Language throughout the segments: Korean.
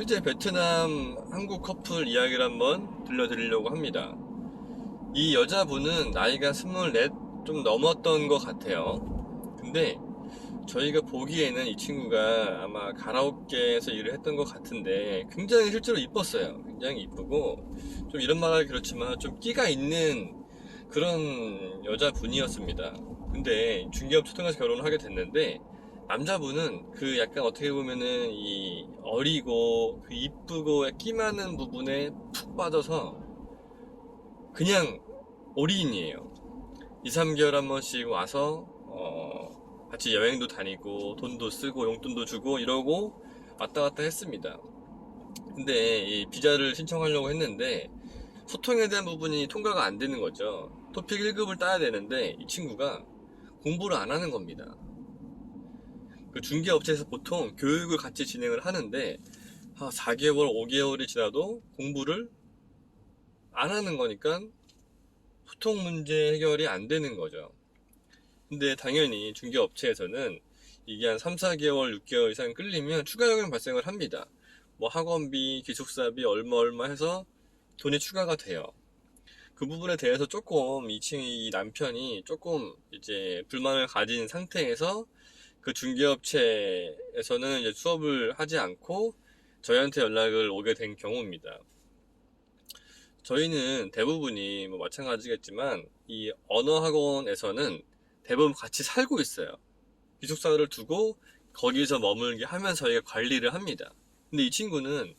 실제 베트남 한국 커플 이야기를 한번 들려드리려고 합니다. 이 여자분은 나이가 24 좀 넘었던 것 같아요. 근데 저희가 보기에는 이 친구가 아마 가라오케에서 일을 했던 것 같은데 굉장히 실제로 이뻤어요. 굉장히 이쁘고 좀 이런 말하기 그렇지만 좀 끼가 있는 그런 여자분이었습니다. 근데 중개업체 통해서 결혼을 하게 됐는데 남자분은 그 약간 어떻게 보면은 이 어리고 그 이쁘고 끼 많은 부분에 푹 빠져서 그냥 올인이에요. 2, 3개월 한 번씩 와서 같이 여행도 다니고 돈도 쓰고 용돈도 주고 이러고 왔다 갔다 했습니다. 근데 이 비자를 신청하려고 했는데 소통에 대한 부분이 통과가 안 되는 거죠. 토픽 1급을 따야 되는데 이 친구가 공부를 안 하는 겁니다. 그 중개업체에서 보통 교육을 같이 진행을 하는데 4개월, 5개월이 지나도 공부를 안 하는 거니까 소통 문제 해결이 안 되는 거죠. 근데 당연히 중개업체에서는 이게 한 3, 4개월, 6개월 이상 끌리면 추가 요금 발생을 합니다. 뭐 학원비, 기숙사비 얼마 해서 돈이 추가가 돼요. 그 부분에 대해서 조금 이 남편이 조금 이제 불만을 가진 상태에서 그 중개업체에서는 이제 수업을 하지 않고 저희한테 연락을 오게 된 경우입니다. 저희는 대부분이 뭐 마찬가지겠지만 이 언어학원에서는 대부분 같이 살고 있어요. 기숙사를 두고 거기서 머물게 하면 저희가 관리를 합니다. 근데 이 친구는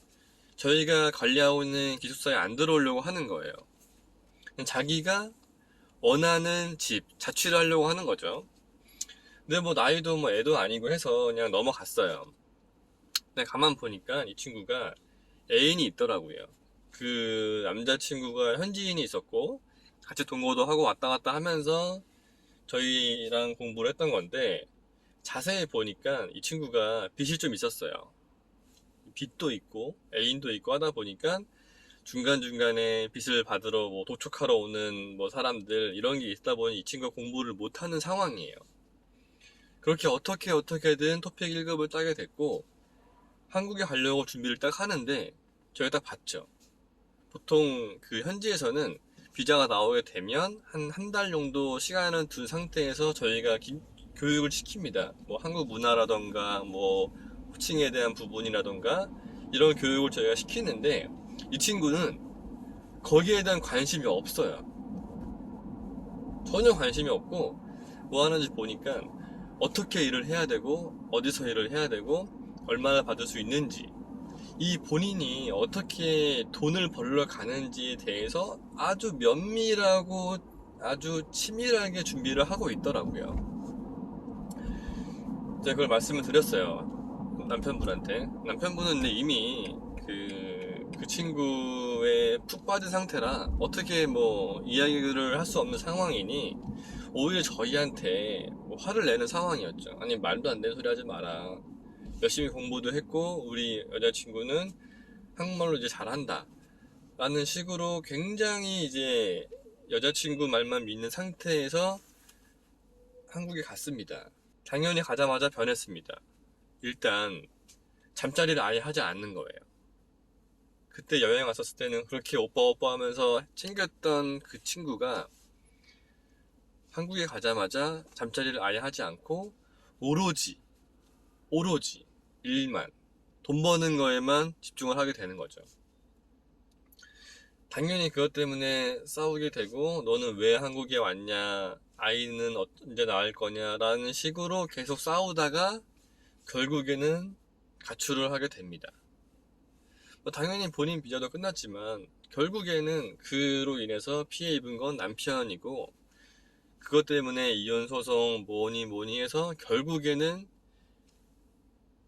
저희가 관리하고 있는 기숙사에 안 들어오려고 하는 거예요. 자기가 원하는 집, 자취를 하려고 하는 거죠. 근데 뭐 나이도 뭐 애도 아니고 해서 그냥 넘어갔어요. 근데 가만 보니까 이 친구가 애인이 있더라고요. 그 남자친구가 현지인이 있었고 같이 동거도 하고 왔다 갔다 하면서 저희랑 공부를 했던 건데 자세히 보니까 이 친구가 빚이 좀 있었어요. 빚도 있고 애인도 있고 하다 보니까 중간중간에 빚을 받으러 뭐 도촉하러 오는 뭐 사람들 이런 게 있다 보니 이 친구가 공부를 못하는 상황이에요. 그렇게 어떻게든 토픽 1급을 따게 됐고 한국에 가려고 준비를 딱 하는데 저희가 딱 봤죠. 보통 그 현지에서는 비자가 나오게 되면 한 달 정도 시간을 둔 상태에서 저희가 교육을 시킵니다. 뭐 한국 문화라던가 뭐 호칭에 대한 부분이라던가 이런 교육을 저희가 시키는데 이 친구는 거기에 대한 관심이 없어요. 전혀 관심이 없고 뭐 하는지 보니까 어떻게 일을 해야 되고 어디서 일을 해야 되고 얼마나 받을 수 있는지 이 본인이 어떻게 돈을 벌러 가는지에 대해서 아주 면밀하고 아주 치밀하게 준비를 하고 있더라고요. 제가 그걸 말씀을 드렸어요. 남편분한테. 남편분은 근데 이미 그 친구의 푹 빠진 상태라 어떻게 뭐 이야기를 할 수 없는 상황이니 오히려 저희한테 뭐 화를 내는 상황이었죠. 아니 말도 안 되는 소리 하지 마라. 열심히 공부도 했고 우리 여자친구는 한국말로 이제 잘한다 라는 식으로 굉장히 이제 여자친구 말만 믿는 상태에서 한국에 갔습니다. 당연히 가자마자 변했습니다. 일단 잠자리를 아예 하지 않는 거예요. 그때 여행 왔었을 때는 그렇게 오빠 하면서 챙겼던 그 친구가 한국에 가자마자 잠자리를 아예 하지 않고 오로지 일만 돈 버는 거에만 집중을 하게 되는 거죠. 당연히 그것 때문에 싸우게 되고 너는 왜 한국에 왔냐, 아이는 언제 낳을 거냐 라는 식으로 계속 싸우다가 결국에는 가출을 하게 됩니다. 뭐 당연히 본인 비자도 끝났지만 결국에는 그로 인해서 피해 입은 건 남편이고 그것 때문에 이혼 소송 뭐니 해서 결국에는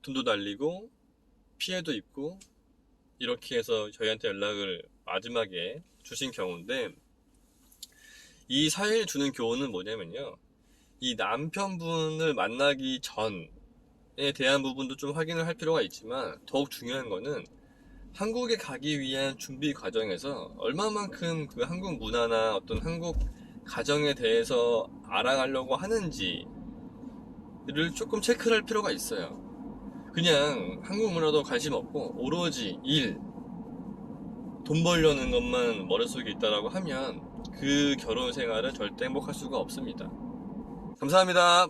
돈도 날리고 피해도 입고 이렇게 해서 저희한테 연락을 마지막에 주신 경우인데 이 사연이 주는 교훈은 뭐냐면요. 이 남편분을 만나기 전에 대한 부분도 좀 확인을 할 필요가 있지만 더욱 중요한 거는 한국에 가기 위한 준비 과정에서 얼마만큼 그 한국 문화나 어떤 한국 가정에 대해서 알아가려고 하는지를 조금 체크를 할 필요가 있어요. 그냥 한국 문화도 관심 없고 오로지 일, 돈 벌려는 것만 머릿속에 있다라고 하면 그 결혼 생활은 절대 행복할 수가 없습니다. 감사합니다.